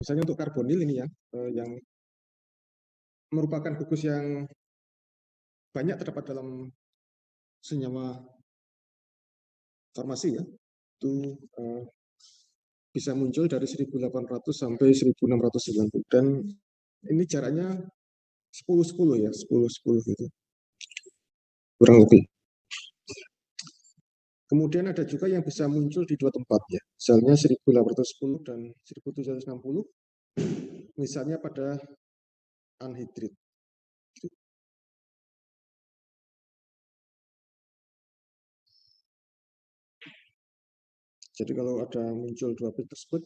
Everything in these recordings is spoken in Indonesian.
Misalnya untuk karbonil ini ya, yang merupakan gugus yang banyak terdapat dalam senyawa farmasi ya, itu bisa muncul dari 1800 sampai 1690 dan ini jaraknya 10-10 ya, 10-10 gitu, kurang lebih. Kemudian ada juga yang bisa muncul di dua tempat ya, misalnya 1810 dan 1760, misalnya pada anhidrit. Jadi kalau ada muncul dua bit tersebut,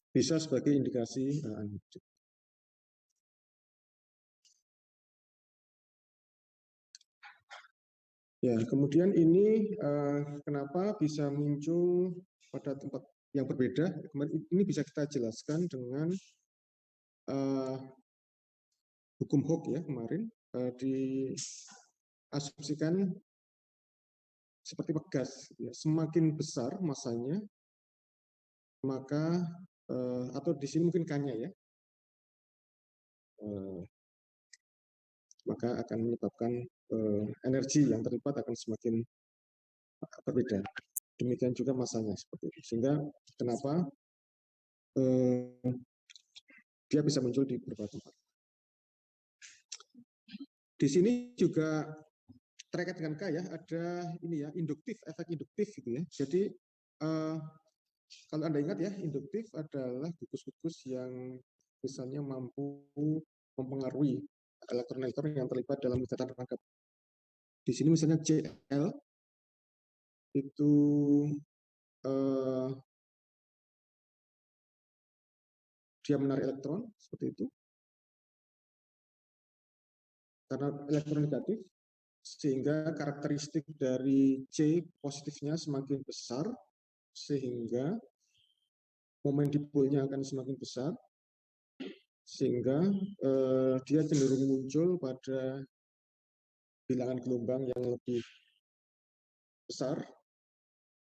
bisa sebagai indikasi anhidrit. Ya, kemudian ini kenapa bisa muncul pada tempat yang berbeda? Ini bisa kita jelaskan dengan hukum Hooke ya kemarin, diasumsikan seperti pegas, ya. Semakin besar masanya, maka atau di sini mungkin K-nya ya, maka akan menyebabkan energi yang terlibat akan semakin berbeda. Demikian juga masanya seperti itu. Sehingga kenapa dia bisa muncul di beberapa tempat. Di sini juga terkait dengan K ya, ada ini ya, induktif, efek induktif gitu ya. Jadi kalau Anda ingat ya, induktif adalah gugus-gugus yang misalnya mampu mempengaruhi elektron-elektron yang terlibat dalam ikatan rangkap. Di sini misalnya Cl itu dia menarik elektron seperti itu karena elektron negatif, sehingga karakteristik dari C positifnya semakin besar, sehingga momen dipolnya akan semakin besar, sehingga dia cenderung muncul pada bilangan gelombang yang lebih besar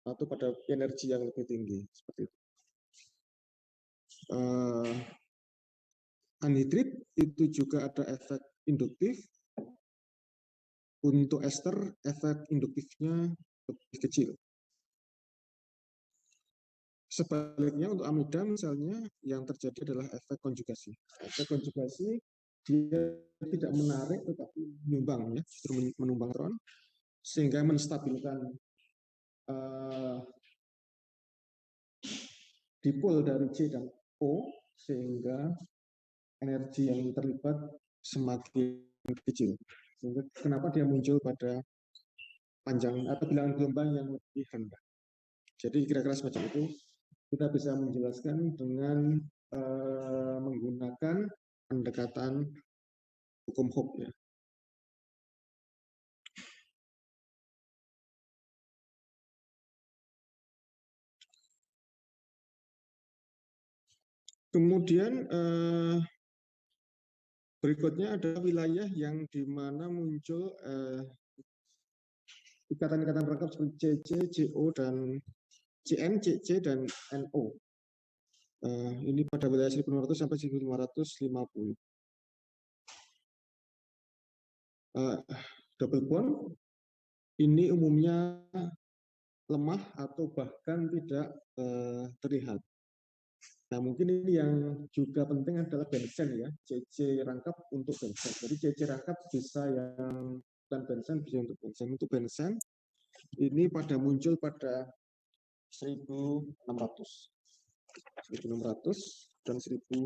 atau pada energi yang lebih tinggi seperti itu. Anhidrit itu juga ada efek induktif. Untuk ester, efek induktifnya lebih kecil. Sebaliknya untuk amida misalnya, yang terjadi adalah efek konjugasi. Efek konjugasi dia tidak menarik tetapi menyumbang ya, justru menumbang elektron, sehingga menstabilkan dipol dari C dan O, sehingga energi yang terlibat semakin kecil. Sehingga kenapa dia muncul pada panjang atau bilangan gelombang yang lebih rendah. Jadi kira-kira semacam itu kita bisa menjelaskan dengan menggunakan pendekatan hukum Hooke ya. Kemudian berikutnya ada wilayah yang di mana muncul ikatan-ikatan rangkap seperti CC, CO, dan CN, CC, dan NO. Ini pada wilayah 1500 sampai 1550. Double bond ini umumnya lemah atau bahkan tidak terlihat. Nah, mungkin ini yang juga penting adalah bensen ya, CC rangkap untuk bensen. Jadi CC rangkap bisa yang bukan bensen, bisa untuk bensen. Untuk bensen ini pada muncul pada 1600 dan 1400.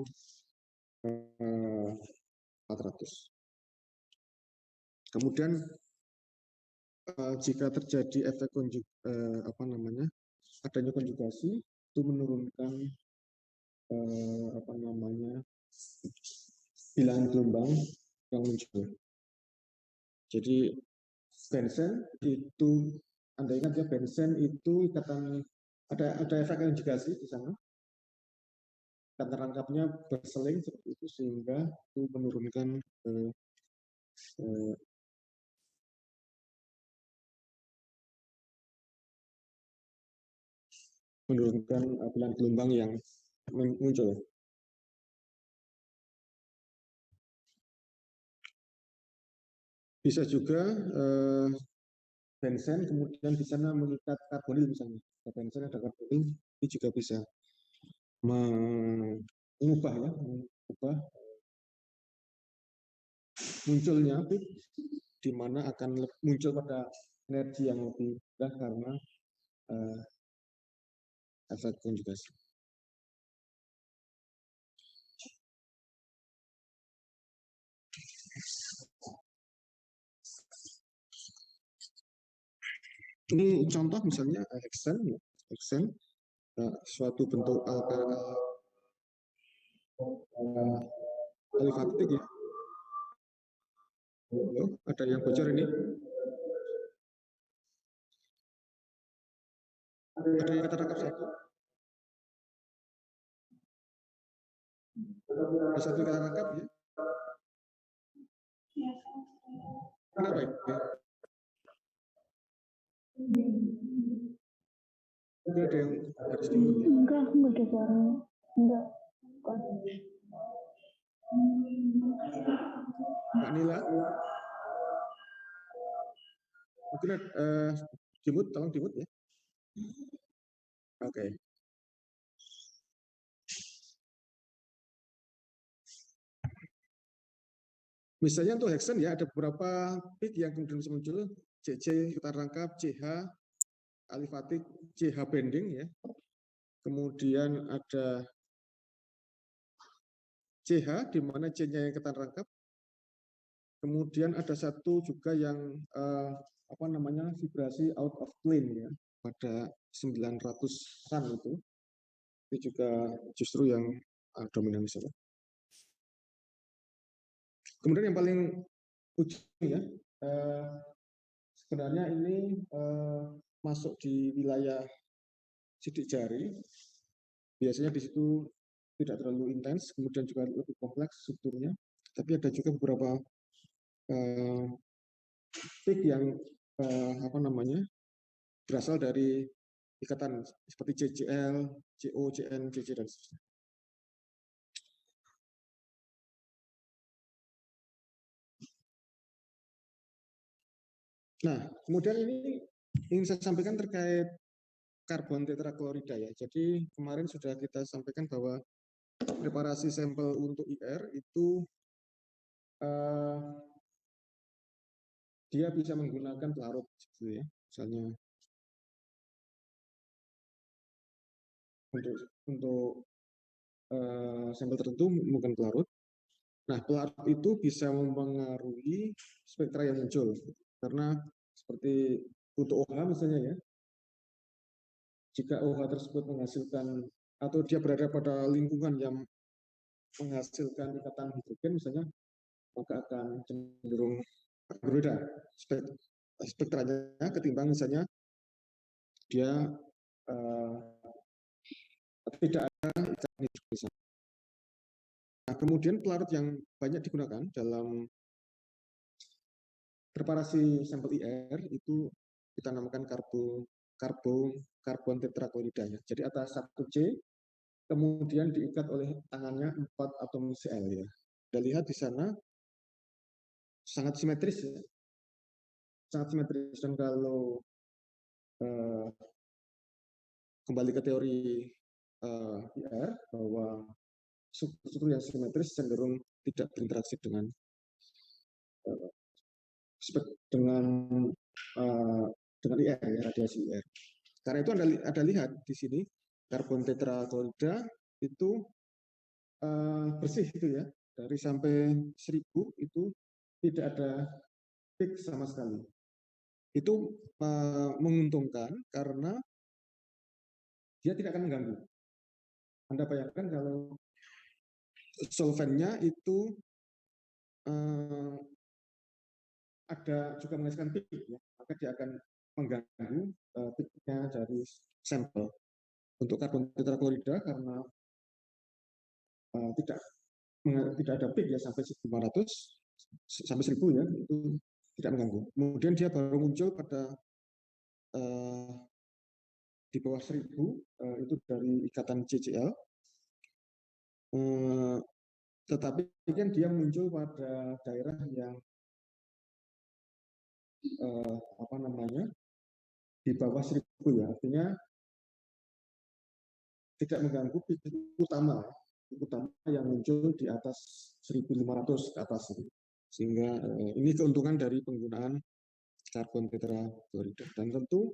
Kemudian jika terjadi efek adanya konjugasi, itu menurunkan bilangan gelombang yang muncul. Jadi bensen itu, Anda ingat ya, bensen itu ikatan ada efek konjugasi di sana. Ikatan rangkapnya berseling seperti itu sehingga itu menurunkan menurunkan pilihan gelombang yang muncul. Bisa juga benzen kemudian di sana mengikat karbonil misalnya. Ada benzen ada karbonil, ini juga bisa mengubah munculnya peak, di mana akan muncul pada energi yang lebih rendah karena efek konjugasi. Ini contoh misalnya heksen, suatu bentuk alifaktik ya. Ada yang bocor ini? Ada yang kita tangkap satu? Ada satu kita tangkap ya? Kenapa ya? Itu ada yang harus dimulai. Enggak ada suara. Enggak. Mbak Nila? Mungkin dimut, tolong dimut ya. Oke. Misalnya untuk heksen ya, ada beberapa peak yang kemudian bisa muncul, CC kita rangkap, CH alifatik, CH bending ya. Kemudian ada CH di mana C-nya yang kita rangkap. Kemudian ada satu juga yang vibrasi out of plane ya, pada 900 ran itu juga justru yang dominan di sana. Kemudian yang paling ujung ya, sebenarnya ini masuk di wilayah sidik jari. Biasanya di situ tidak terlalu intens, kemudian juga lebih kompleks strukturnya. Tapi ada juga beberapa peak yang berasal dari ikatan seperti CCl, CO, CN, CC dan seterusnya. Nah, kemudian ini ingin saya sampaikan terkait karbon tetraklorida ya. Jadi kemarin sudah kita sampaikan bahwa preparasi sampel untuk IR itu dia bisa menggunakan pelarut, gitu ya. Misalnya untuk sampel tertentu menggunakan pelarut. Nah, pelarut itu bisa mempengaruhi spektra yang muncul, karena seperti untuk OH misalnya ya, jika OH tersebut menghasilkan atau dia berada pada lingkungan yang menghasilkan ikatan hidrogen misalnya, maka akan cenderung berbeda spektranya ketimbang misalnya dia tidak ada ikatan hidrogen. Nah, kemudian pelarut yang banyak digunakan dalam preparasi sampel IR itu kita namakan karbon tetraklorida. Jadi atas 1C kemudian diikat oleh tangannya 4 atom Cl ya. Kita lihat di sana sangat simetris ya. Sangat simetris, dan kalau kembali ke teori IR bahwa struktur yang simetris cenderung tidak berinteraksi dengan IR ya, radiasi IR. Karena itu Anda lihat di sini karbon tetraklorida itu bersih itu ya, dari sampai 1000 itu tidak ada peak sama sekali. Itu menguntungkan karena dia tidak akan mengganggu. Anda bayangkan kalau solvennya itu ada juga menghasilkan peak ya, maka dia akan mengganggu peaknya dari sampel. Untuk karbon tetraklorida karena tidak ada peak ya sampai 1500 sampai 1000 ya, itu tidak mengganggu. Kemudian dia baru muncul pada di di bawah 1000 itu dari ikatan CCL. Tetapi kan dia muncul pada daerah yang apa namanya di bawah 1000 ya, artinya tidak mengganggu peak utama yang muncul di atas 1500 ke atas, sehingga ini keuntungan dari penggunaan karbon tetrafluorida. Dan tentu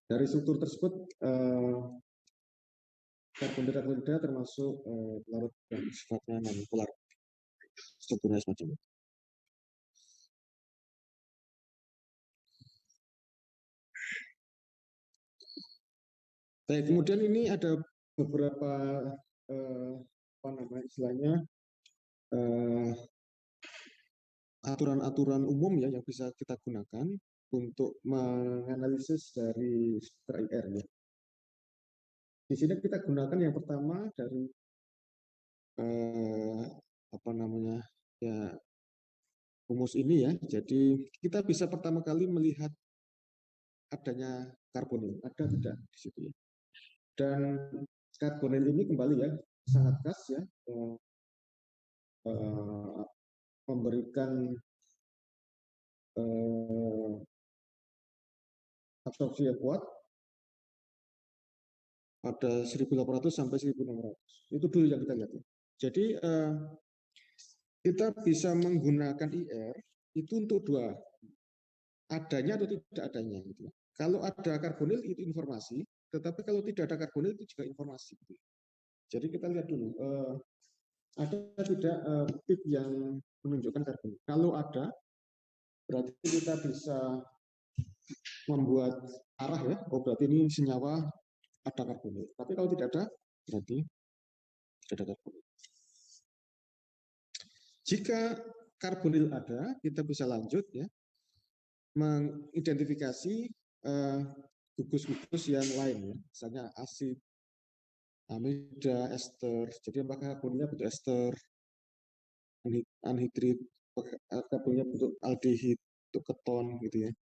dari struktur tersebut karbon tetrafluorida termasuk larut yang sifatnya non-polar, strukturnya semacam itu. Baik, kemudian ini ada beberapa apa namanya istilahnya aturan-aturan umum ya yang bisa kita gunakan untuk menganalisis dari struktur IR ya. Di sini kita gunakan yang pertama dari apa namanya ya rumus ini ya. Jadi kita bisa pertama kali melihat adanya karbonil, ada tidak di situ ya. Dan karbonil ini kembali ya sangat khas ya, memberikan absorpsi yang kuat pada 1800 sampai 1600. Itu dulu yang kita lihat ya. Jadi kita bisa menggunakan IR itu untuk dua, adanya atau tidak adanya gitu. Kalau ada karbonil itu informasi, tetapi kalau tidak ada karbonil itu juga informasi gitu. Jadi kita lihat dulu ada tidak peak yang menunjukkan karbonil. Kalau ada, berarti kita bisa membuat arah ya, oh berarti ini senyawa ada karbonil. Tapi kalau tidak ada, berarti tidak ada karbonil. Jika karbonil ada, kita bisa lanjut ya, mengidentifikasi gugus-gugus yang lain ya, misalnya asid, amida, ester. Jadi apakah karbonilnya bentuk ester, anhidrid, karbonilnya bentuk aldehid, bentuk keton gitu ya.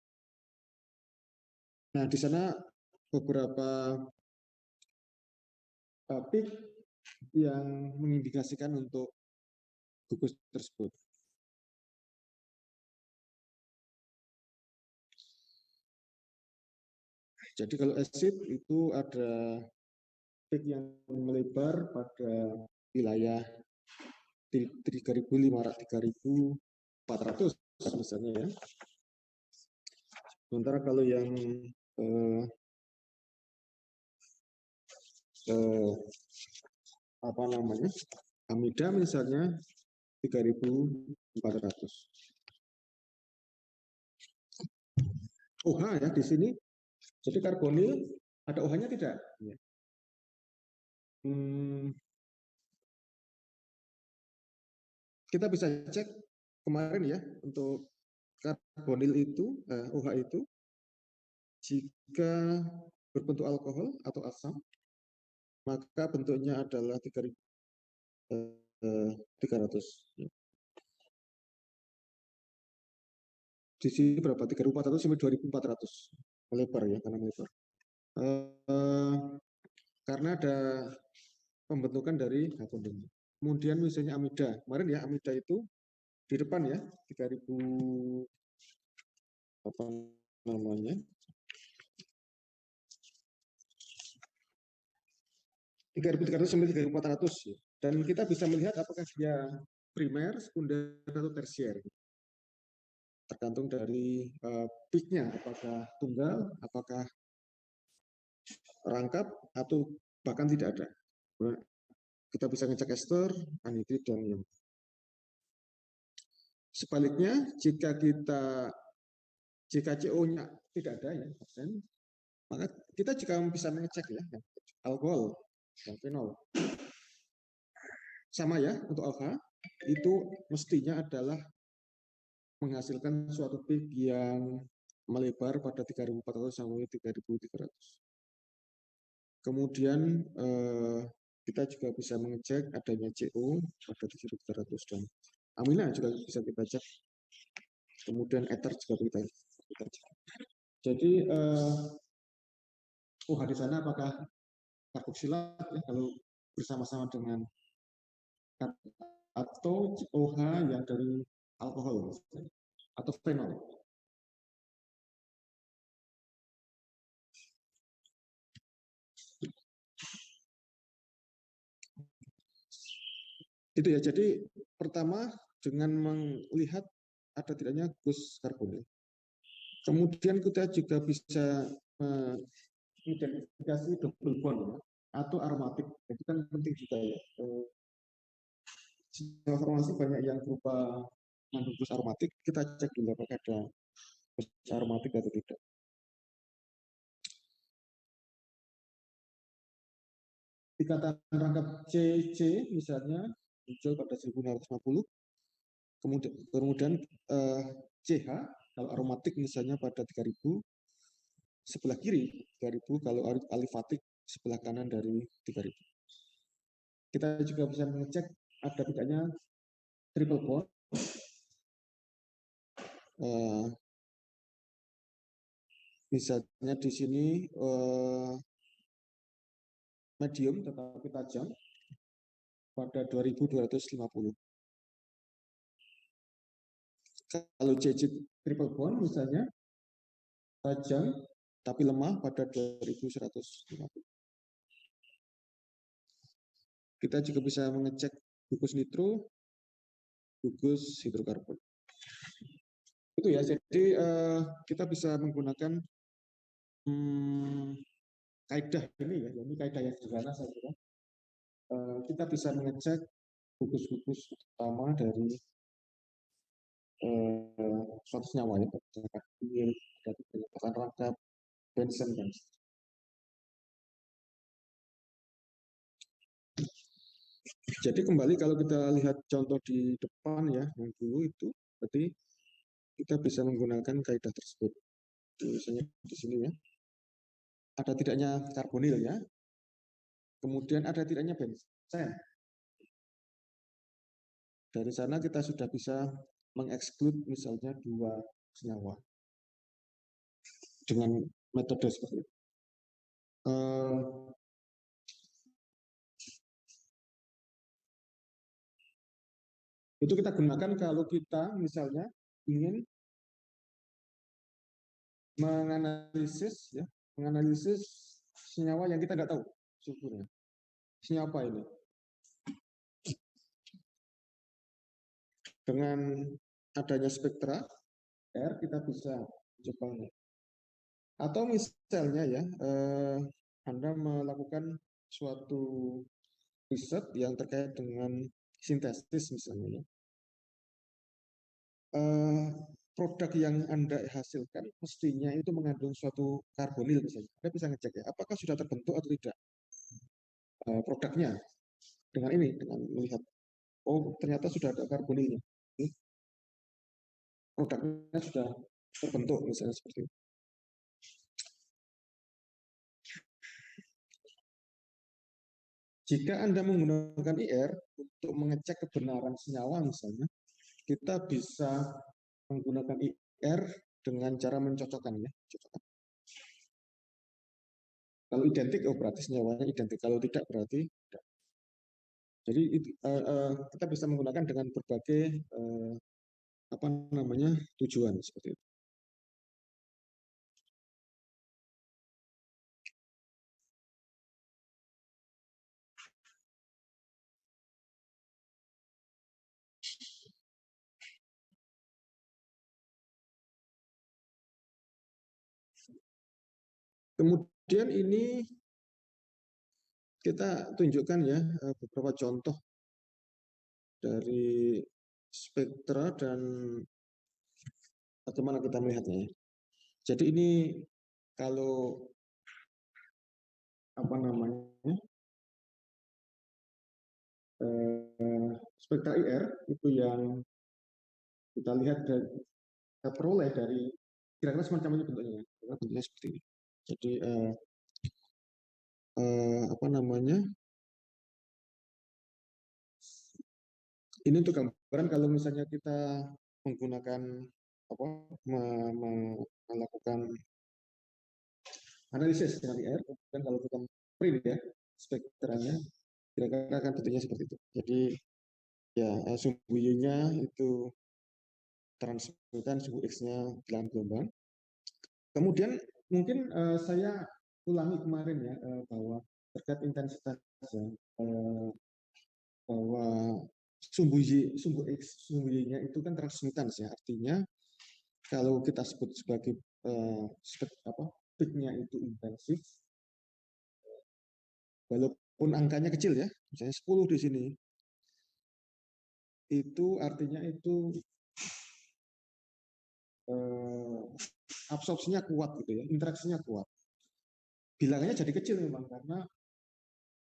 Nah di sana beberapa peak yang mengindikasikan untuk gugus tersebut. Jadi kalau asid itu ada peak yang melebar pada wilayah 3.500 misalnya ya. Sementara kalau yang apa namanya amida misalnya 3.400. OH ya di sini. Jadi karbonil ada OH-nya tidak? Kita bisa cek kemarin ya untuk karbonil itu, OH itu, jika berbentuk alkohol atau asam, maka bentuknya adalah 3.300. Di sini berapa? 3.400 sampai 2.400 melebar ya, karena melebar. Karena ada pembentukan dari karbonil. Kemudian misalnya amida. Kemarin ya amida itu di depan ya 3.000 apa namanya? 3.300 sampai 3.400 ya. Dan kita bisa melihat apakah dia primer, sekunder atau tersier. Tergantung dari peaknya, apakah tunggal, apakah rangkap, atau bahkan tidak ada. Kita bisa ngecek ester, anhidrid, dan yang sebaliknya jika CO-nya tidak ada ya absen, maka kita juga bisa mengecek ya alkohol dan fenol. Sama ya untuk alfa itu mestinya adalah menghasilkan suatu peak yang melebar pada 3.400 sampai 3.300. Kemudian kita juga bisa mengecek adanya CO pada 3.300 dan amina juga bisa kita cek. Kemudian ether juga kita cek. Jadi OH di sana apakah karboksilat ya kalau bersama-sama dengan atau OH yang dari alkohol atau fenol. Itu ya. Jadi pertama dengan melihat ada tidaknya gus karbonil. Kemudian kita juga bisa mengidentifikasi double bond ya, atau aromatik. Itu kan penting juga ya. Informasi banyak yang berupa mengandung gus aromatik. Kita cek dulu apakah ada gus aromatik atau tidak. Ikatan rangkap CC misalnya muncul pada 1650. Kemudian CH kalau aromatik misalnya pada 3000, sebelah kiri 3000, kalau alifatik sebelah kanan dari 3000. Kita juga bisa mengecek ada tidaknya triple bond. Misalnya di sini medium tetapi tajam pada 2250. Kalau CC triple bond misalnya tajam tapi lemah pada 2150. Kita juga bisa mengecek gugus nitro, gugus hidrokarbon. Itu ya, jadi kita bisa menggunakan kaidah ini ya, ini kaidah yang sederhana saya kira. Kita bisa mengecek gugus-gugus utama dari suatu senyawa ya, ada penyebabkan rangkap, bensen dan jadi kembali kalau kita lihat contoh di depan ya, yang dulu itu, berarti kita bisa menggunakan kaidah tersebut. Misalnya di sini ya, ada tidaknya karbonil ya, kemudian ada tidaknya bensen. Dari sana kita sudah bisa mengeksklud misalnya dua senyawa dengan metode seperti itu. Itu kita gunakan kalau kita misalnya ingin menganalisis senyawa yang kita nggak tahu strukturnya. Senyawa apa ini? Dengan adanya spektra R kita bisa coba. Atau misalnya ya, Anda melakukan suatu riset yang terkait dengan sintesis misalnya ya. Produk yang Anda hasilkan mestinya itu mengandung suatu karbonil misalnya. Anda bisa ngecek ya, apakah sudah terbentuk atau tidak produknya dengan ini, dengan melihat, oh ternyata sudah ada karbonilnya. Produknya sudah terbentuk misalnya seperti itu. Jika Anda menggunakan IR untuk mengecek kebenaran senyawa misalnya, kita bisa menggunakan IR dengan cara mencocokkan ya. Kalau identik, oh berarti senyawanya identik. Kalau tidak, berarti tidak. Jadi kita bisa menggunakan dengan berbagai tujuan seperti itu. Kemudian ini kita tunjukkan ya beberapa contoh dari spektra dan bagaimana kita melihatnya. Jadi ini kalau spektra IR itu yang kita lihat dan kita peroleh dari kira-kira semacam ini bentuknya, bentuknya seperti ini. Jadi ini untuk gambaran kalau misalnya kita menggunakan melakukan analisis dengan IR, kemudian kalau kita print ya spektranya kira-kira akan bentuknya seperti itu. Jadi ya sumbu Y-nya itu transmitan, sumbu X-nya dalam gelombang. Kemudian mungkin saya ulangi kemarin ya bahwa terkait intensitas ya, bahwa sumbu Y, sumbu X, sumbu Y-nya itu kan transmitans ya, artinya kalau kita sebut sebagai peak-nya itu intensif, walaupun angkanya kecil ya, misalnya 10 di sini, itu artinya itu absorpsinya kuat gitu ya, interaksinya kuat. Bilangannya jadi kecil memang karena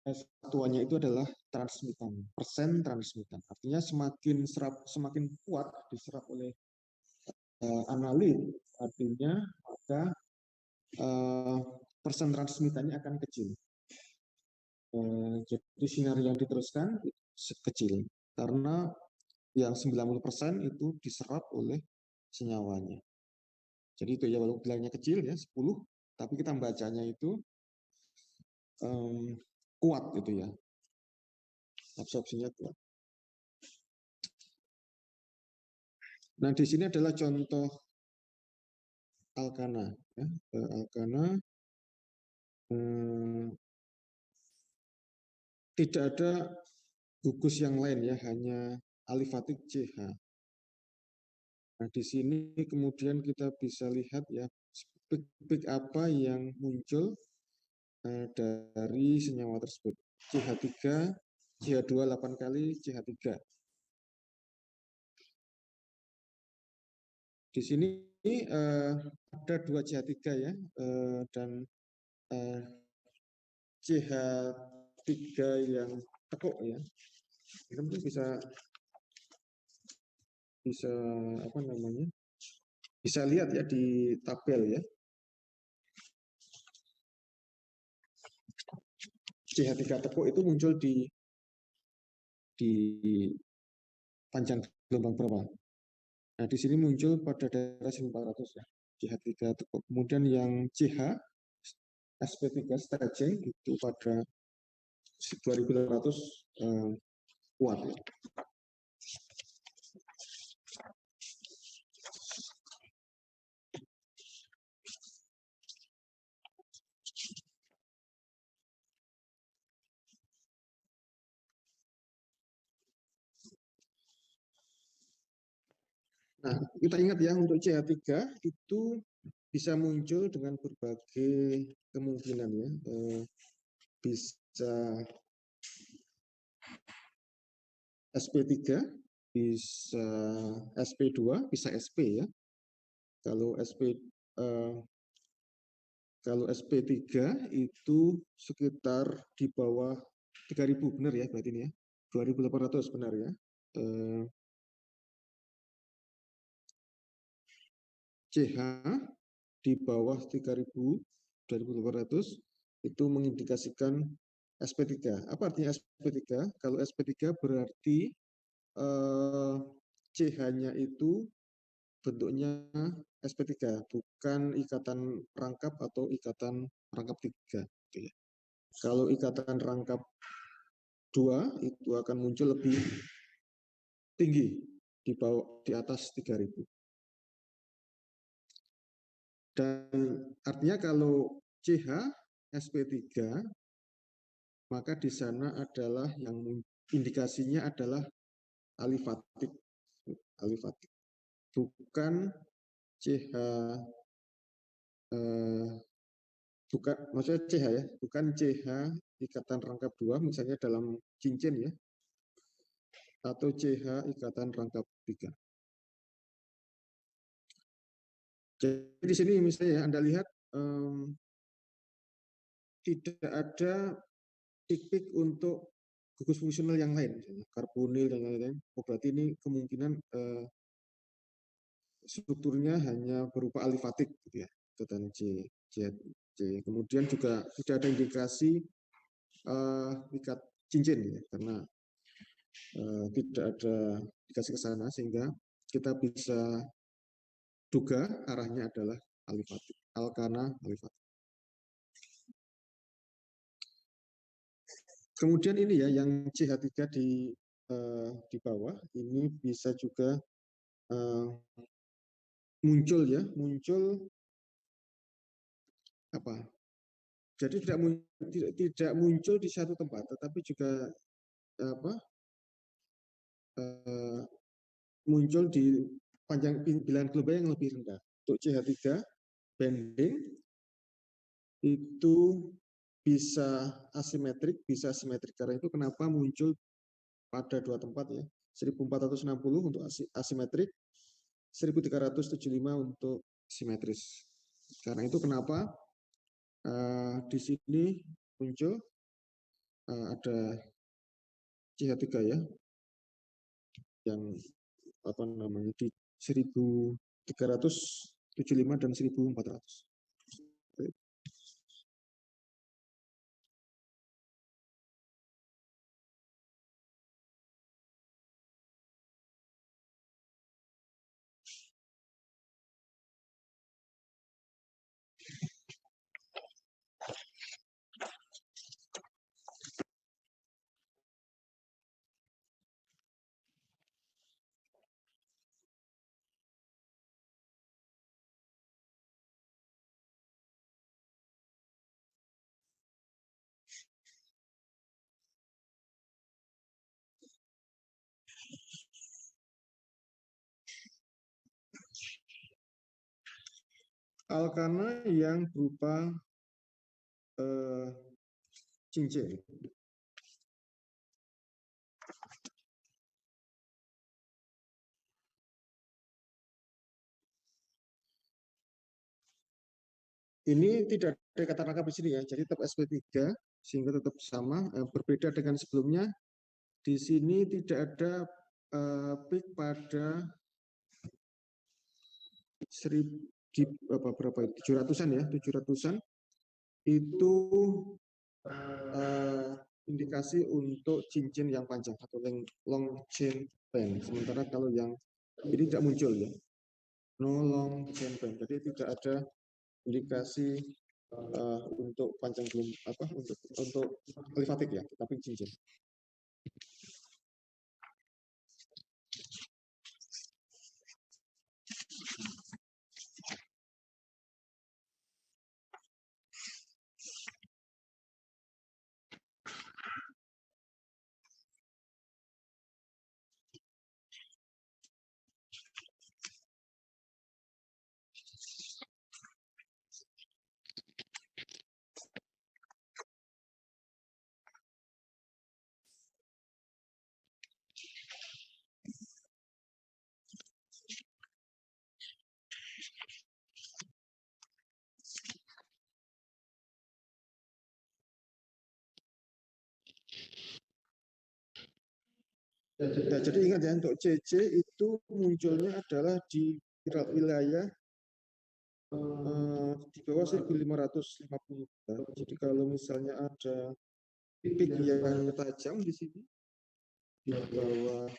satuannya itu adalah transmitan, persen transmitan. Artinya semakin kuat diserap oleh analit, artinya maka persen transmitannya akan kecil. Jadi sinar yang diteruskan kecil karena yang 90% itu diserap oleh senyawanya. Jadi itu ya, walaupun bilangnya kecil ya 10, tapi kita bacanya itu kuat gitu ya, absorpsinya kuat. Nah di sini adalah contoh alkana ya. Alkana tidak ada gugus yang lain ya, hanya alifatik CH. Nah di sini kemudian kita bisa lihat ya peak apa yang muncul dari senyawa tersebut. CH3, CH2 8 kali, CH3. Di sini ada 2 CH3 ya, dan CH3 yang tekuk ya. Kita mungkin bisa apa namanya? Bisa lihat ya di tabel ya. CH3 tekuk itu muncul di panjang gelombang berapa? Nah, di sini muncul pada daerah 1400 ya. CH3 tekuk. Kemudian yang CH SP3 stretching itu pada 2800 kuat ya. Nah, kita ingat ya untuk CH3 itu bisa muncul dengan berbagai kemungkinan ya. Bisa SP3, bisa SP2, bisa SP ya. Kalau SP3 itu sekitar di bawah 3000 benar ya berarti ini ya. 2800 benar ya. CH di bawah 3000, 2800 itu mengindikasikan SP3. Apa artinya SP3? Kalau SP3 berarti CH-nya itu bentuknya SP3, bukan ikatan rangkap atau ikatan rangkap 3. Kalau ikatan rangkap 2 itu akan muncul lebih tinggi di atas 3000. Dan artinya kalau CH SP3 maka di sana adalah yang indikasinya adalah alifatik, bukan CH bukan, maksudnya CH ya, bukan CH ikatan rangkap 2 misalnya dalam cincin ya, atau CH ikatan rangkap 3. Jadi di sini misalnya Anda lihat tidak ada pik-pik untuk gugus fungsional yang lain, misalnya karbonil dan lain-lain. Oh, berarti ini kemungkinan strukturnya hanya berupa alifatik, gitu ya, ikatan C, C, C. Kemudian juga tidak ada indikasi ikat cincin, ya, karena tidak ada indikasi ke sana, sehingga kita bisa duga arahnya adalah alifatik, alkana alifatik. Kemudian ini ya yang CH3 di bawah ini bisa juga muncul ya, muncul apa? Jadi tidak muncul di satu tempat, tetapi juga apa? Muncul di panjang bilangan global yang lebih rendah. Untuk CH3 bending itu bisa asimetrik, bisa simetrik. Karena itu kenapa muncul pada dua tempat ya. 1460 untuk asimetrik, 1375 untuk simetris. Karena itu kenapa di sini muncul ada CH3 ya, yang apa namanya di 1375 dan 1400. Alkana yang berupa cincin. Ini tidak ada kata rangkap di sini ya, jadi tetap sp3 sehingga tetap sama. Berbeda dengan sebelumnya, di sini tidak ada peak pada 1000 di berapa itu 700-an ya, 700-an itu indikasi untuk cincin yang panjang atau long chain band. Sementara kalau yang ini tidak muncul ya, no long chain band. Jadi tidak ada indikasi untuk panjang belum apa untuk alifatik ya, tapi cincin. Nah, jadi ingat ya, untuk CC itu munculnya adalah di wilayah di bawah 1550. Jadi kalau misalnya ada peak yang tajam di sini di bawah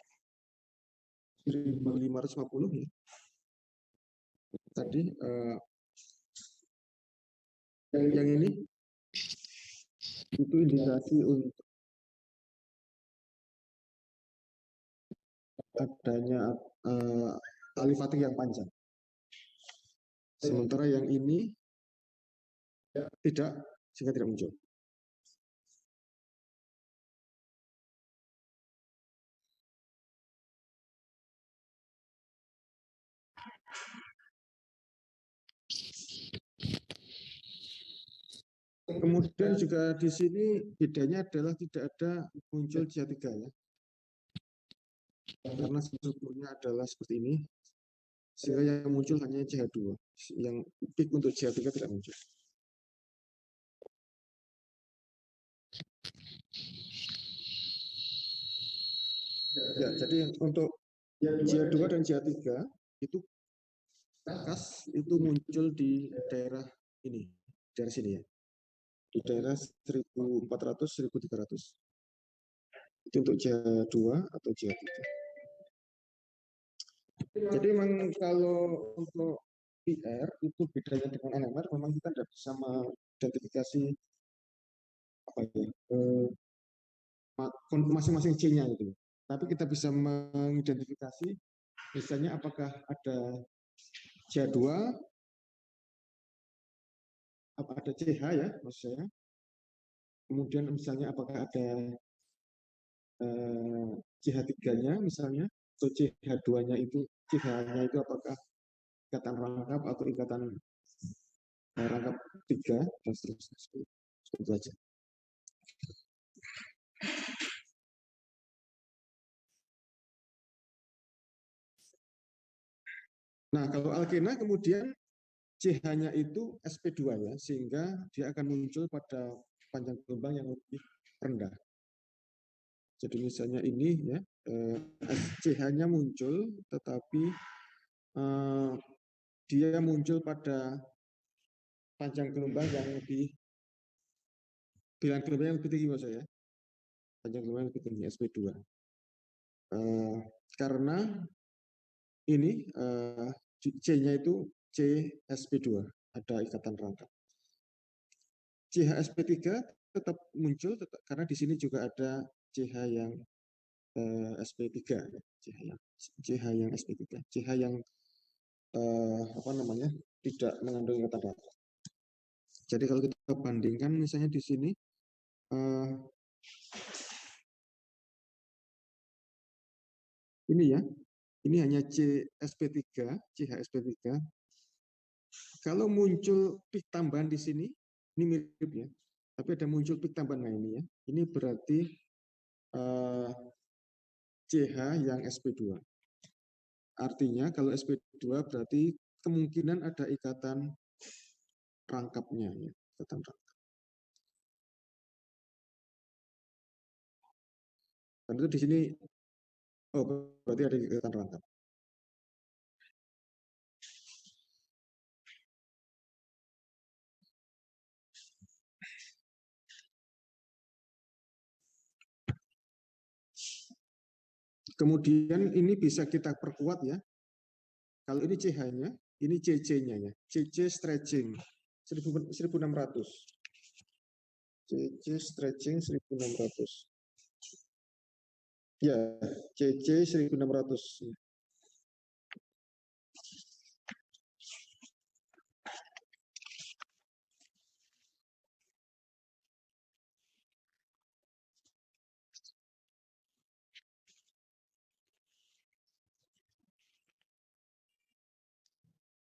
1550 ya. Tadi yang ini itu indikasi untuk adanya alifatik yang panjang. Sementara yang ini tidak, sehingga tidak muncul. Kemudian juga di sini bedanya adalah tidak ada muncul CH3 ya. Karena strukturnya adalah seperti ini, sehingga yang muncul hanya CH2. Yang peak untuk CH3 tidak muncul. Ya, jadi untuk CH2 dan CH3 itu khas itu muncul di daerah ini, daerah sini ya. Di daerah 1400 1300. Itu untuk CH2 atau CH3. Jadi memang kalau untuk PR itu bedanya dengan NMR, memang kita tidak bisa mengidentifikasi apa ya, masing-masing C-nya gitu. Tapi kita bisa mengidentifikasi misalnya apakah ada CH2, apa ada CH ya maksud saya. Kemudian misalnya apakah ada CH3-nya misalnya, atau CH2-nya itu, CH-nya itu apakah ikatan rangkap atau ikatan rangkap 3 dan seterusnya. Seperti saja. Nah, kalau alkena kemudian CH-nya itu sp2 ya, sehingga dia akan muncul pada panjang gelombang yang lebih rendah. Jadi misalnya ini ya, CH-nya muncul, tetapi dia muncul pada panjang gelombang yang lebih, bilangan gelombang yang lebih tinggi maksud saya, panjang gelombang yang lebih tinggi sp2. Karena ini C-nya itu CsP2, ada ikatan rangkap. ChSp3 tetap muncul karena di sini juga ada CH yang sp3, CH yang sp3, CH yang apa namanya tidak mengandung ikatan rangkap. Jadi kalau kita bandingkan misalnya di sini ini ya, ini hanya CsP3, ChSp3. Kalau muncul pik tambahan di sini, ini mirip ya, tapi ada muncul pik tambahan, nah ini ya, ini berarti CH yang sp2. Artinya kalau sp2 berarti kemungkinan ada ikatan rangkapnya ya, ikatan rangkap. Dan itu di sini, oh berarti ada ikatan rangkap. Kemudian ini bisa kita perkuat ya. Kalau ini CH-nya, ini CC-nya ya. CC stretching 1600. CC stretching 1600. Ya, CC 1600.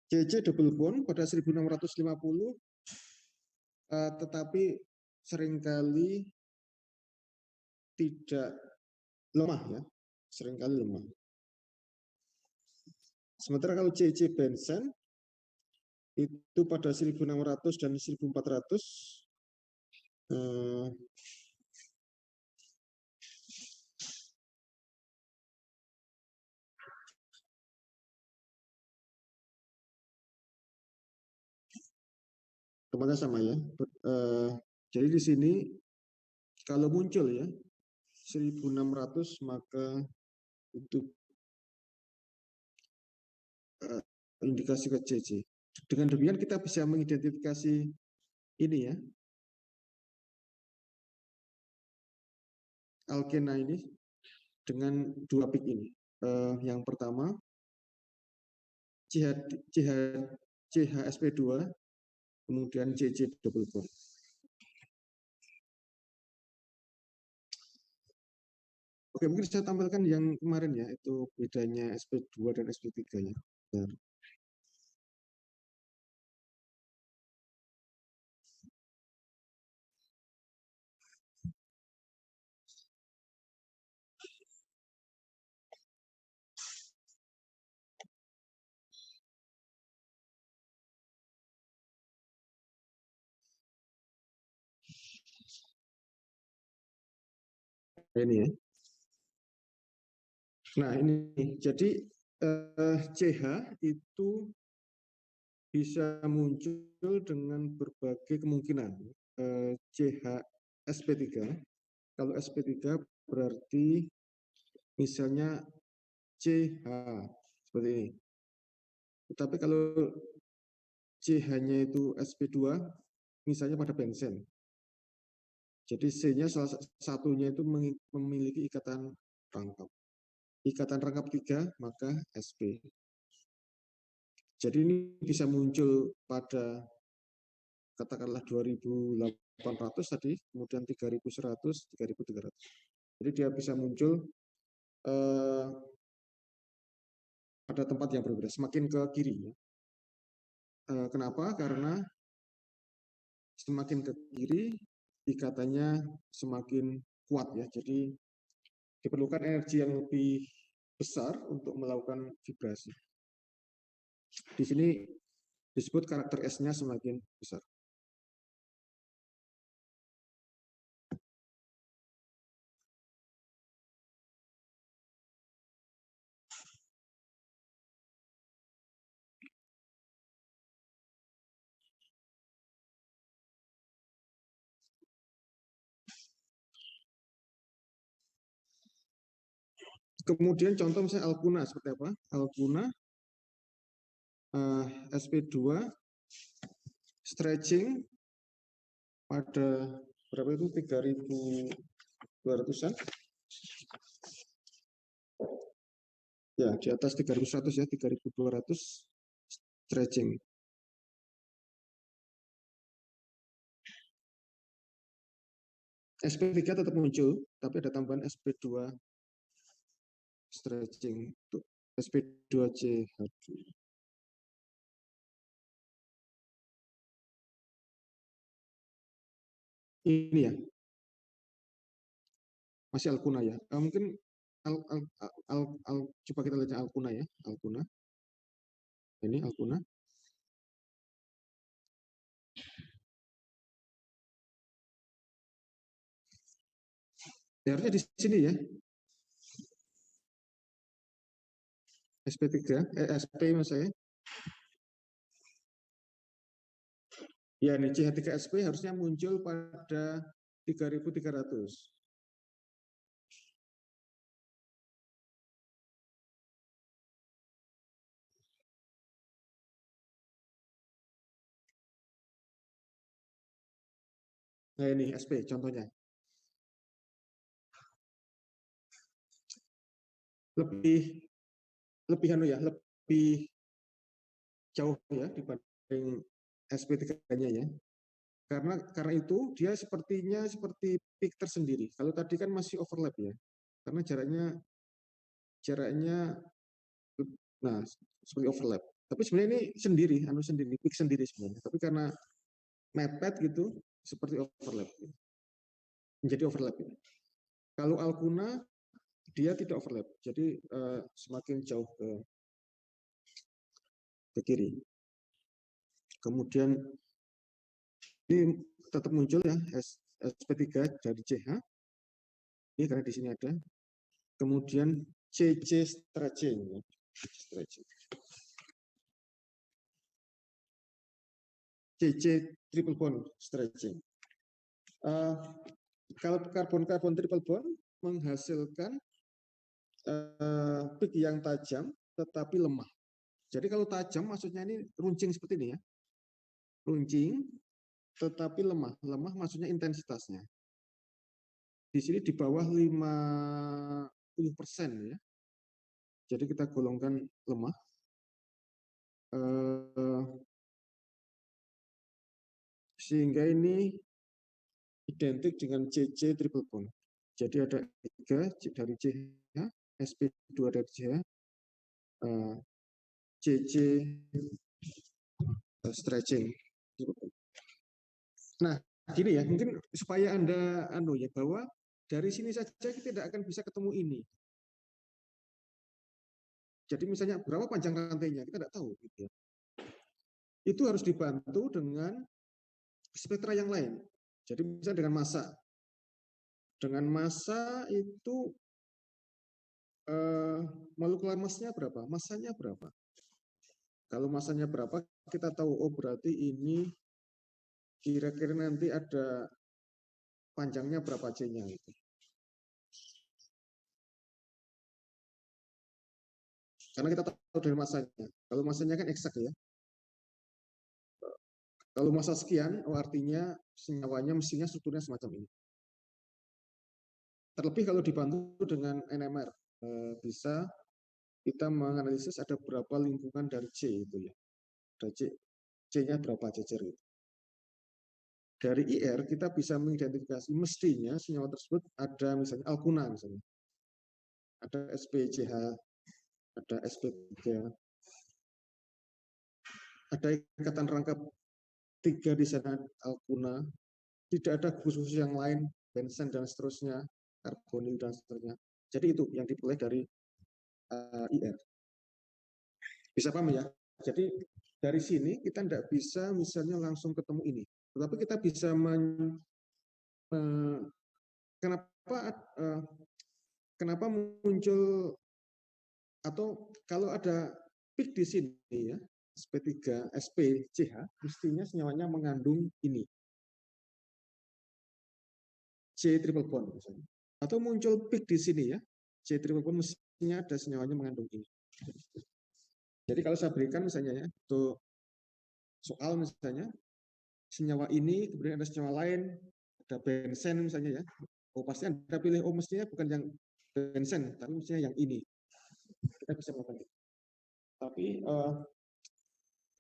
CC double bond pada 1650, tetapi seringkali tidak lemah ya, seringkali lemah. Sementara kalau CC benzen itu pada 1600 dan 1400 tempatnya sama ya. Jadi di sini kalau muncul ya 1600 maka itu indikasi ke CC. Dengan demikian kita bisa mengidentifikasi ini ya, alkena ini dengan dua pik ini. Yang pertama CHSP2, kemudian CC double bond. Oke, mungkin saya tampilkan yang kemarin ya, itu bedanya sp2 dan sp3 ya. Bentar. Ini ya. Nah ini, jadi CH itu bisa muncul dengan berbagai kemungkinan. CH sp3, kalau sp3 berarti misalnya CH seperti ini. Tetapi kalau CH-nya itu sp2, misalnya pada benzen. Jadi C-nya salah satunya itu memiliki ikatan rangkap. Ikatan rangkap 3, maka SP. Jadi ini bisa muncul pada katakanlah 2.800 tadi, kemudian 3.100, 3.300. Jadi dia bisa muncul pada tempat yang berbeda, semakin ke kiri. Kenapa? Karena semakin ke kiri ikatannya semakin kuat ya. Jadi diperlukan energi yang lebih besar untuk melakukan vibrasi. Di sini disebut karakter S-nya semakin besar. Kemudian contoh misalnya alkuna seperti apa? Alkuna SP2 stretching pada berapa itu 3.200-an. Ya, di atas 3.100 ya, 3.200 stretching. SP3 tetap muncul, tapi ada tambahan SP2 stretching untuk SP2CH2. Ini ya, masih alkuna ya. Mungkin coba kita lihat alkuna ya, alkuna. Ini alkuna. Ya, harusnya di sini ya. SP3, SP mas saya. Ya, ini CH3SP harusnya muncul pada 3.300. Nah, ini SP contohnya. Lebih anu ya, lebih jauh ya dibanding SP3-nya ya. Karena itu dia sepertinya seperti peak tersendiri. Kalau tadi kan masih overlap ya. Karena jaraknya nah seperti overlap. Tapi sebenarnya ini sendiri, peak sendiri sebenarnya. Tapi karena mepet gitu seperti overlap. Menjadi overlap. Kalau alkuna dia tidak overlap. Jadi semakin jauh ke kiri. Kemudian ini tetap muncul ya SP3 dari CH. Ini karena di sini ada. Kemudian CC stretching. CC triple bond stretching. Kalau karbon-karbon triple bond menghasilkan peak yang tajam tetapi lemah. Jadi kalau tajam maksudnya ini runcing seperti ini ya. Runcing tetapi lemah. Lemah maksudnya intensitasnya. Di sini di bawah 50% ya. Jadi kita golongkan lemah. Sehingga ini identik dengan CC triple bond. Jadi ada 3 dari CH, SP2 dari CH, CC stretching. Nah, gini ya, mungkin supaya Anda ya bahwa dari sini saja kita tidak akan bisa ketemu ini. Jadi misalnya berapa panjang rantainya kita tidak tahu gitu ya. Itu harus dibantu dengan spektra yang lain. Jadi misalnya dengan massa. Dengan massa itu molekular massnya berapa? Massanya berapa? Kalau massanya berapa, kita tahu, oh berarti ini kira-kira nanti ada panjangnya berapa C-nya. Gitu. Karena kita tahu dari massanya. Kalau massanya kan eksak ya. Kalau massa sekian, oh artinya senyawanya mestinya strukturnya semacam ini. Terlebih kalau dibantu dengan NMR, bisa kita menganalisis ada berapa lingkungan dari C itu ya. Ada C-nya berapa cecer itu. Dari IR kita bisa mengidentifikasi mestinya senyawa tersebut ada misalnya alkuna misalnya. Ada SPCH, ada SP3, ada ikatan rangkap 3 di sana alkuna, tidak ada khusus yang lain, bensen dan seterusnya, karbonil dan seterusnya. Jadi itu yang diperoleh dari IR. Bisa paham ya? Jadi dari sini kita tidak bisa misalnya langsung ketemu ini, tetapi kita bisa kenapa muncul atau kalau ada peak di sini ya, SP3, SPCH, mestinya senyawanya mengandung ini, C triple bond misalnya. Atau muncul peak di sini ya, C triple bond mestinya ada senyawanya mengandung ini. Jadi kalau saya berikan misalnya ya, untuk soal misalnya, senyawa ini, kemudian ada senyawa lain, ada bensen misalnya ya, oh pasti Anda pilih, oh mestinya bukan yang bensen, tapi mestinya yang ini. Kita bisa melakukan itu. Tapi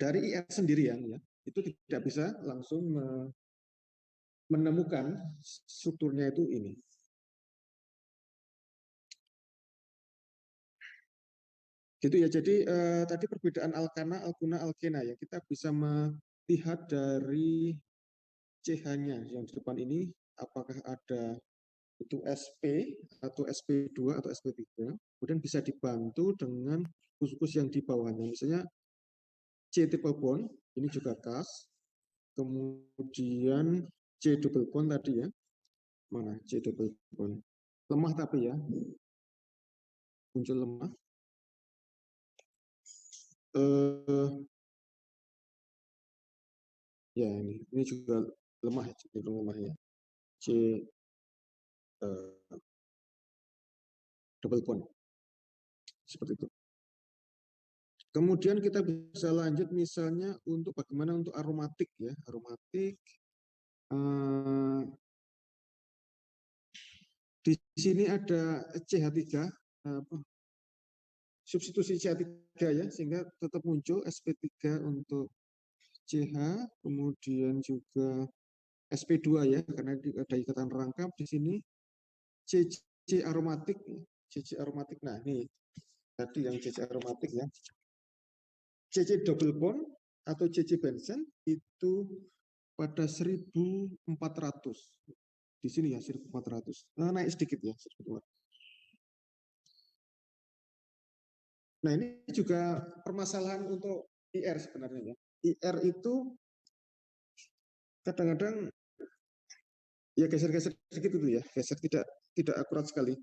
dari IR sendirian ya, itu tidak bisa langsung menemukan strukturnya itu ini. Gitu ya. Jadi tadi perbedaan alkana, alkuna, alkena ya. Kita bisa melihat dari CH-nya yang di depan ini apakah ada itu SP atau SP2 atau SP3. Kemudian bisa dibantu dengan khusus yang di bawahnya. Misalnya C triple bond, ini juga CAS. Kemudian C double bond tadi ya. Mana C double bond? Lemah tapi ya. Muncul lemah. Ya ini juga lemah, cenderung lemah ya. C double bond seperti itu. Kemudian kita bisa lanjut misalnya untuk bagaimana untuk aromatik ya, aromatik. Di sini ada CH3, substitusi CH3 ya, sehingga tetap muncul SP3 untuk CH, kemudian juga SP2 ya, karena ada ikatan rangkap di sini. CC aromatik, CC aromatik. Nah ini tadi yang CC aromatik ya. CC double bond atau CC benzen itu pada 1400. Di sini ya 1400. Naik sedikit ya. Nah ini juga permasalahan untuk IR sebenarnya ya. IR itu kadang-kadang ya geser-geser sedikit itu ya, geser tidak akurat sekali.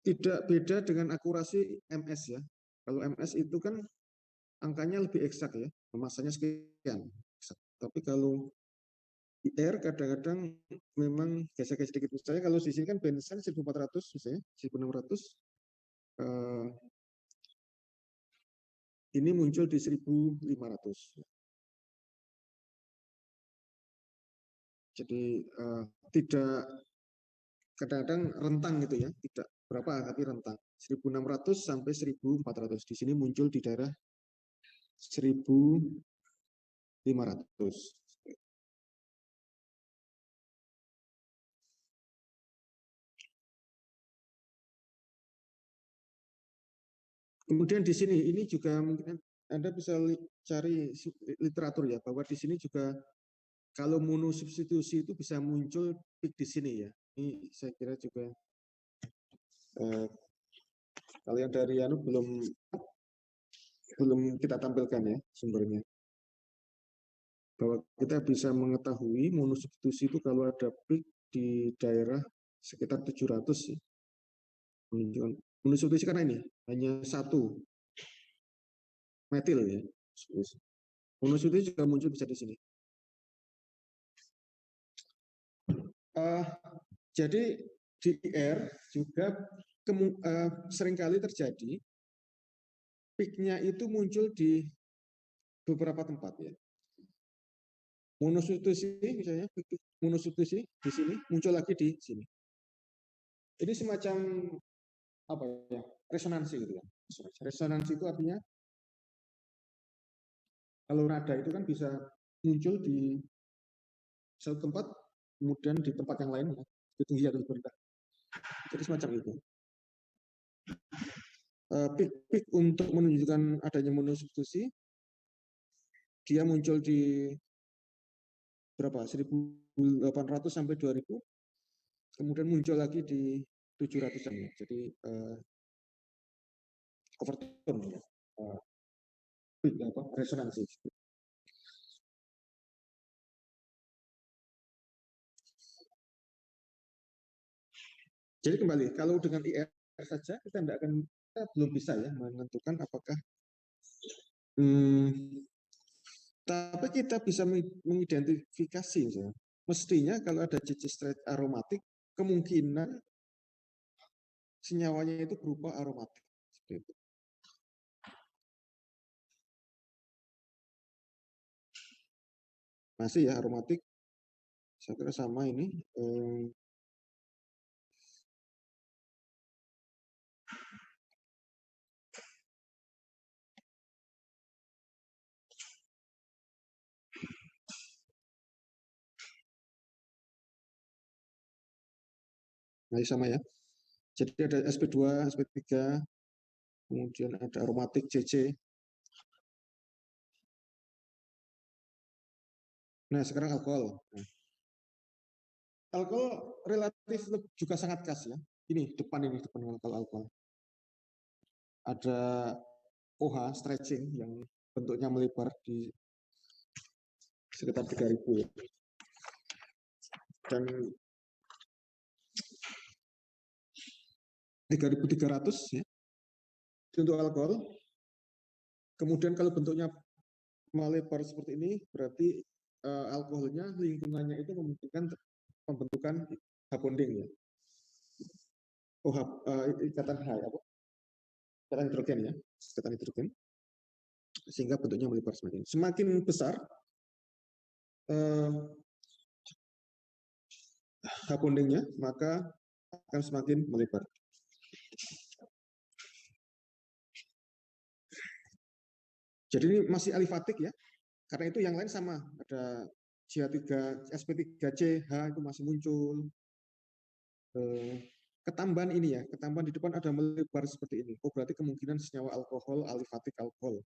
Tidak beda dengan akurasi MS ya. Kalau MS itu kan angkanya lebih eksak ya, masanya sekian. Tapi kalau IR kadang-kadang memang geser-geser sedikit. Misalnya kalau di sini kan bensin 1400 misalnya, 1600. Ini muncul di 1500. Jadi tidak kadang-kadang rentang gitu ya, tidak berapa tapi rentang. 1600 sampai 1400. Di sini muncul di daerah 1500. Kemudian di sini ini juga mungkin Anda bisa cari literatur ya, bahwa di sini juga kalau monosubstitusi itu bisa muncul peak di sini ya. Ini saya kira juga kalau yang dari Anu belum kita tampilkan ya sumbernya. Bahwa kita bisa mengetahui monosubstitusi itu kalau ada peak di daerah sekitar 700 ya. Monosubstitusi karena ini hanya satu metil ya. Monosubstitusi juga muncul bisa di sini. Jadi di IR juga seringkali terjadi peaknya itu muncul di beberapa tempat ya. Monosubstitusi misalnya monosubstitusi di sini muncul lagi di sini. Ini semacam apa ya? Resonansi gitu ya. Resonansi itu artinya kalau nada itu kan bisa muncul di satu tempat, kemudian di tempat yang lain, lebih tinggi atau lebih rendah. Jadi semacam itu. Pik-pik untuk menunjukkan adanya monosubstitusi, dia muncul di berapa? 1800 sampai 2000, kemudian muncul lagi di 700-an ya. Jadi overtone ya. Resonansi. Jadi kembali, kalau dengan IR saja kita belum bisa ya menentukan apakah tapi kita bisa mengidentifikasi misalnya. Mestinya kalau ada CC straight aromatik, kemungkinan senyawanya itu berupa aromatik. Seperti itu. Masih ya aromatik, saya kira sama ini. Masih sama ya. Jadi ada sp2, sp3, kemudian ada aromatik CC. Nah, sekarang alkohol. Alkohol relatif juga sangat khas ya. Ini depan kalau alkohol. Ada OH stretching yang bentuknya melebar di sekitar 3000 ya. Dan 3300 ya untuk alkohol. Kemudian kalau bentuknya melebar seperti ini berarti alkoholnya lingkungannya itu memungkinkan pembentukan bonding ya. Ikatan H apa? Ikatan hidrogen ya, ikatan hidrogen. Sehingga bentuknya melebar semakin besar bondingnya, maka akan semakin melebar. Jadi ini masih alifatik ya, karena itu yang lain sama, ada CH3, sp3c, H itu masih muncul. Ketambahan ini ya, ketambahan di depan ada melebar seperti ini. Oh berarti kemungkinan senyawa alkohol, alifatik alkohol.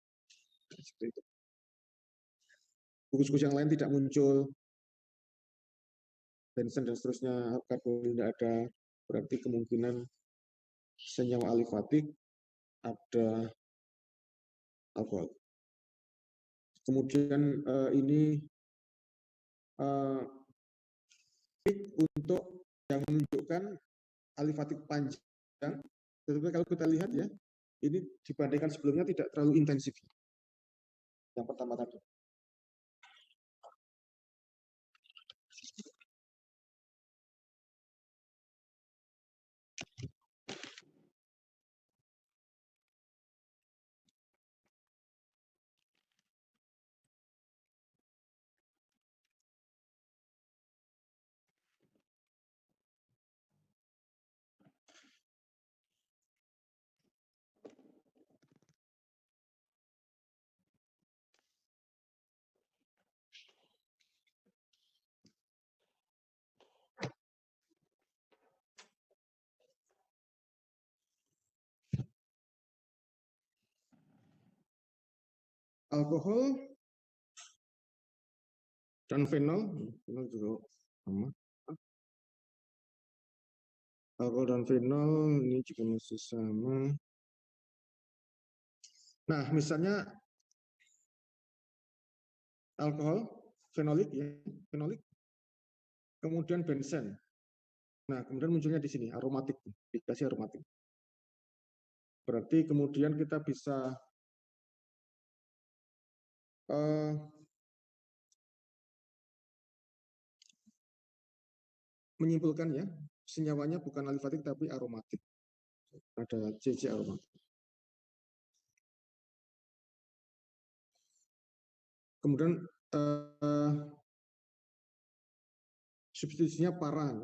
Seperti itu. Kukus-kukus yang lain tidak muncul, benzen dan seterusnya, karbon tidak ada, berarti kemungkinan senyawa alifatik ada alkohol. Kemudian ini untuk yang menunjukkan alifatik panjang, tetapi kalau kita lihat ya, ini dibandingkan sebelumnya tidak terlalu intensif. Yang pertama tadi. Alkohol dan fenol juga sama. Alkohol dan fenol ini juga masih sama. Nah, misalnya alkohol, fenolik ya, fenolik, kemudian benzen. Nah, kemudian munculnya di sini aromatik, dikasih aromatik. Berarti kemudian kita bisa menyimpulkan ya, senyawanya bukan alifatik tapi aromatik. Ada CC aromatik. Kemudian substitusinya para.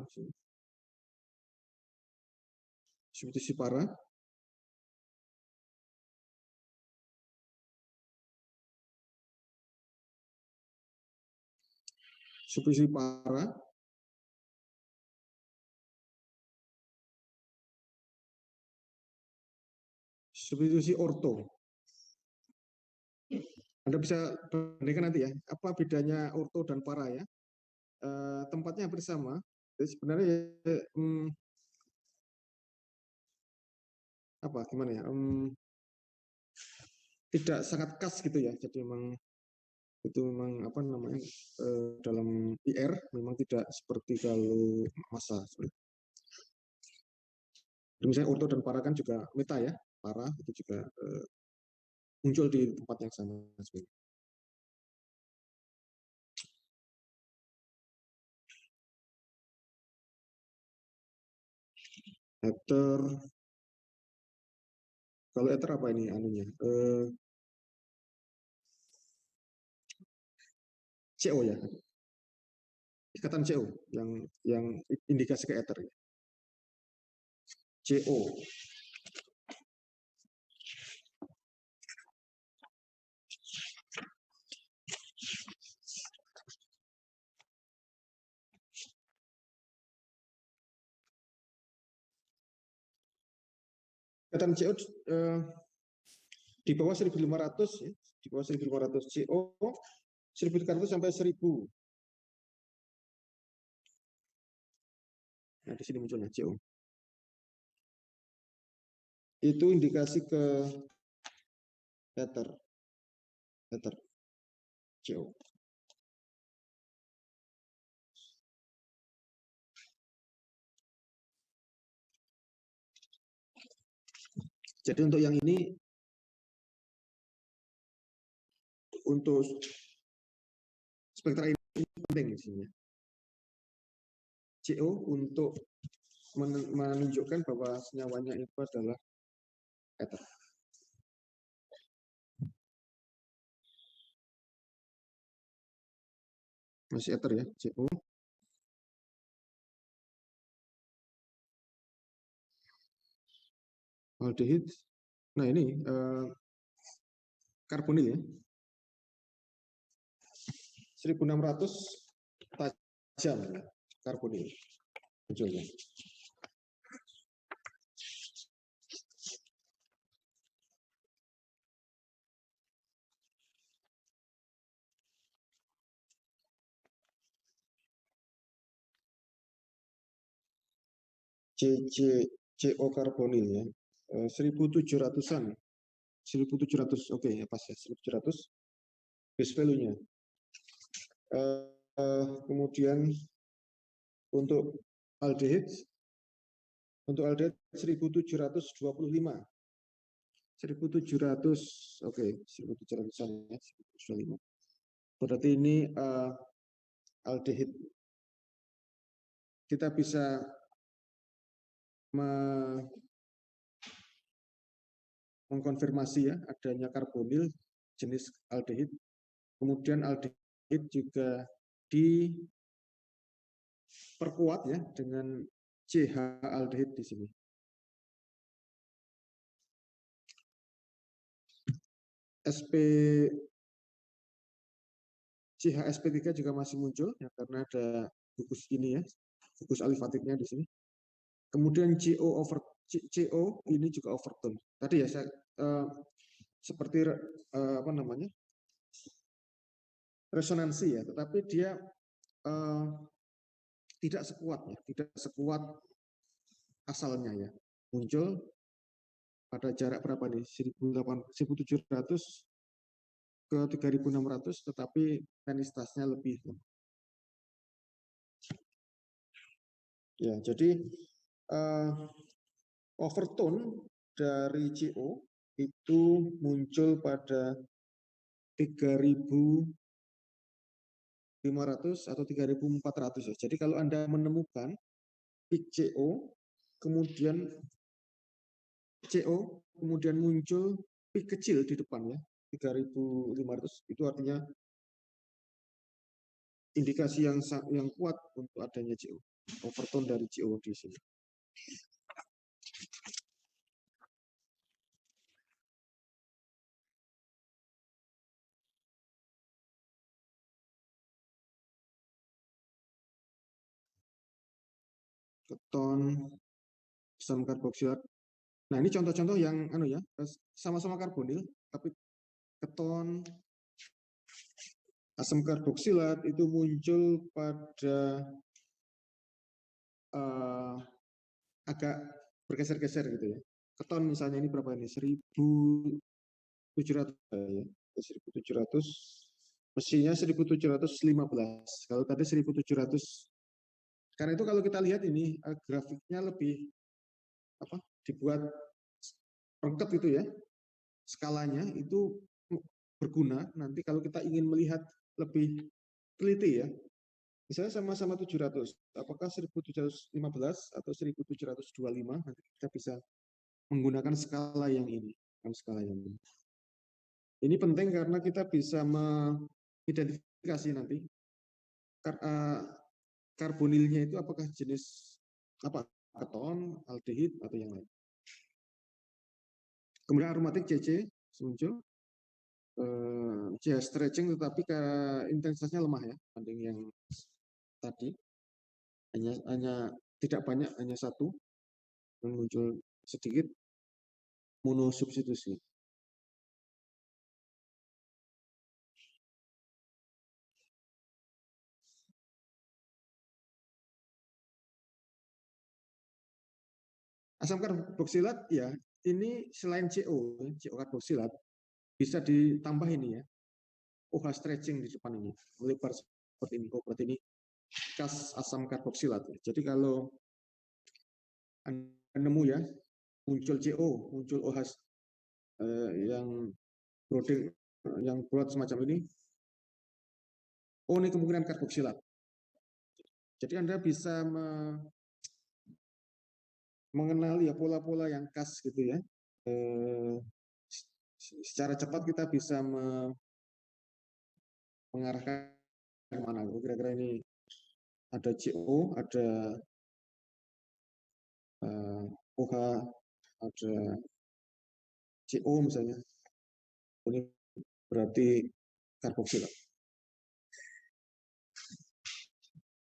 substitusi para. Substitusi para. Substitusi orto. Anda bisa bandingkan nanti ya, apa bedanya orto dan para ya. Tempatnya hampir sama. Jadi sebenarnya apa gimana ya? Tidak sangat khas gitu ya. Jadi memang itu memang apa namanya dalam IR memang tidak seperti kalau massa. Misalnya orto dan para kan juga meta ya, para itu juga muncul di tempat yang sama sebenarnya. Ether, kalau ether apa ini anunya? CO ya, ikatan CO yang indikasi ke ether ya. CO. Ikatan CO di bawah 1500 ya, di bawah 1500 CO 1300 sampai 1000. Nah, di sini munculnya CO. Itu indikasi ke ether. Ether. CO. Jadi untuk yang ini untuk spektra ini penting di sini. CO untuk menunjukkan bahwa senyawanya itu adalah ether. Masih ether ya, CO. Aldehid. Nah ini karbonil ya. 1600 tajam ya, karbonil munculnya. CO karbonil ya. 1700-an. 1700 oke ya pas ya 1700 base value-nya. Kemudian untuk aldehid 1725. 1700 oke 1700-an ya 1725. Berarti ini aldehid. Kita bisa mengkonfirmasi ya adanya karbonil jenis aldehid. Kemudian aldehid juga diperkuat ya dengan CH aldehid di sini. CHSP3 juga masih muncul ya karena ada gugus ini ya, gugus alifatiknya di sini. Kemudian CO ini juga overtone. Tadi ya saya seperti apa namanya? Resonansi ya, tetapi dia tidak sekuat ya, tidak sekuat asalnya ya. Muncul pada jarak berapa nih? 1700 ke 3600 tetapi tenistasnya lebih. Ya, jadi overtone dari CO itu muncul pada 3500 atau 3400 ya. Jadi kalau Anda menemukan peak CO kemudian muncul peak kecil di depan ya 3500 itu artinya indikasi yang kuat untuk adanya CO, overtone dari CO di sini. keton, asam karboksilat. Nah, ini contoh-contoh yang ya, sama-sama karbonil, tapi keton, asam karboksilat itu muncul pada agak bergeser-geser gitu ya. Keton misalnya ini berapa ini? 1700 ya. 1700, mestinya 1715. Kalau tadi 1700. Karena itu kalau kita lihat ini grafiknya lebih dibuat rengket gitu ya. Skalanya itu berguna nanti kalau kita ingin melihat lebih teliti ya. Misalnya sama-sama 700, apakah 1715 atau 1725, nanti kita bisa menggunakan skala yang ini. Skala yang ini. Ini penting karena kita bisa mengidentifikasi nanti karbonilnya itu apakah jenis keton, aldehid, atau yang lain. Kemudian aromatik CC muncul. CH stretching tetapi intensitasnya lemah ya dibanding yang tadi, hanya tidak banyak, hanya satu, muncul sedikit monosubstitusi. Asam karboksilat ya, ini selain CO karboksilat bisa ditambah ini ya, OH stretching di depan ini, melebar seperti ini. Oh, berarti ini kas asam karboksilat. Jadi kalau Anda nemu ya, muncul CO, muncul OH yang broding, yang bulat semacam ini, oh ini kemungkinan karboksilat. Jadi Anda bisa mengenali ya pola-pola yang khas gitu ya. Secara cepat kita bisa mengarahkan kemana. Kira-kira ini ada CO, ada OH, ada CO misalnya. Ini berarti karboksilat.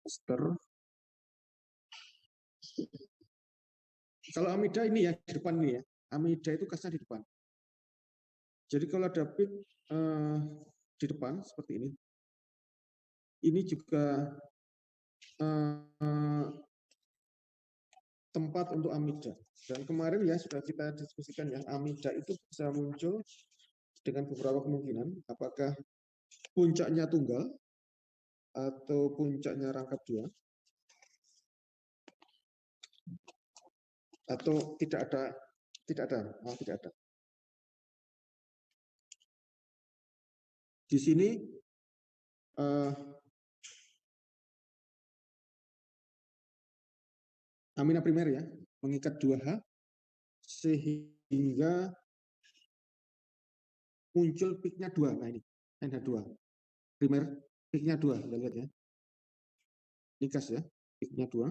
Ester. Kalau amida ini ya di depan ini ya. Amida itu kasnya di depan. Jadi kalau ada peak di depan seperti ini juga tempat untuk amida. Dan kemarin ya sudah kita diskusikan ya, amida itu bisa muncul dengan beberapa kemungkinan. Apakah puncaknya tunggal atau puncaknya rangkap dua, atau tidak ada. Di sini amina primer ya, mengikat 2H sehingga muncul peaknya 2. Nah ini NH2 primer, peaknya 2, kita lihat ya. Ini gas ya, peaknya 2.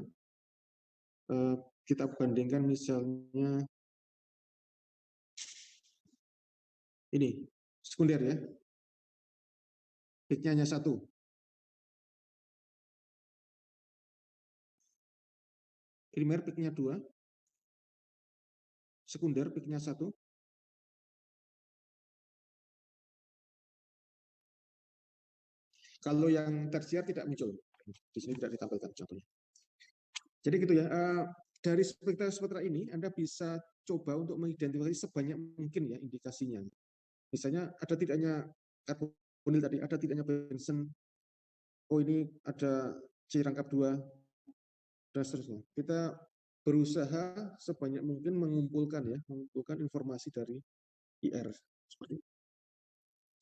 Kita bandingkan misalnya ini sekunder ya, peaknya hanya 1. Primer peaknya 2, sekunder peaknya 1. Kalau yang tersier tidak muncul, di sini tidak ditampilkan contohnya. Jadi gitu ya, dari spektra ini Anda bisa coba untuk mengidentifikasi sebanyak mungkin ya indikasinya. Misalnya ada tidaknya karbonil tadi, ada tidaknya benzen, oh ini ada C rangkap 2, dan seterusnya. Kita berusaha sebanyak mungkin mengumpulkan informasi dari IR seperti itu.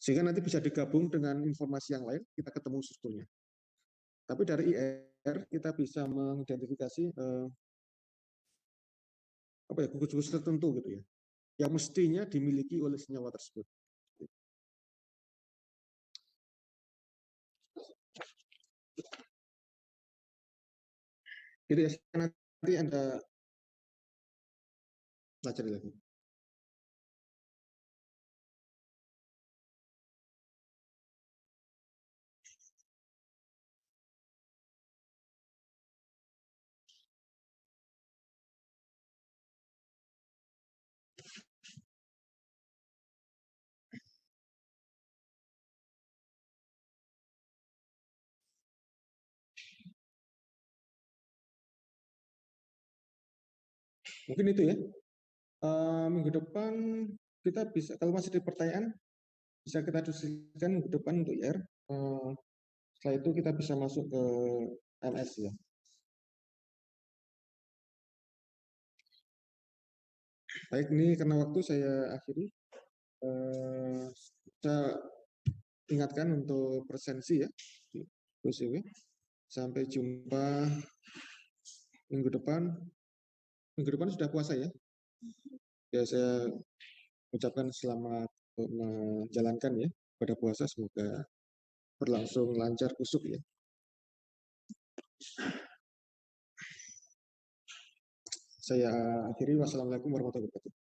Sehingga nanti bisa digabung dengan informasi yang lain, kita ketemu strukturnya. Tapi dari IR kita bisa mengidentifikasi gugus-gugus tertentu gitu ya, yang mestinya dimiliki oleh senyawa tersebut. Gitu ya, nanti Anda pelajari lagi. Mungkin itu ya. Minggu depan kita bisa, kalau masih ada pertanyaan, bisa kita diskusikan minggu depan untuk IR. Setelah itu kita bisa masuk ke MS ya. Baik, ini karena waktu saya akhiri. Saya ingatkan untuk presensi ya. Terus ya. Sampai jumpa minggu depan. Minggu depan sudah puasa ya. Ya, saya ucapkan selamat menjalankan ya pada puasa, semoga berlangsung lancar kusuk ya. Saya akhiri, wassalamualaikum warahmatullahi wabarakatuh.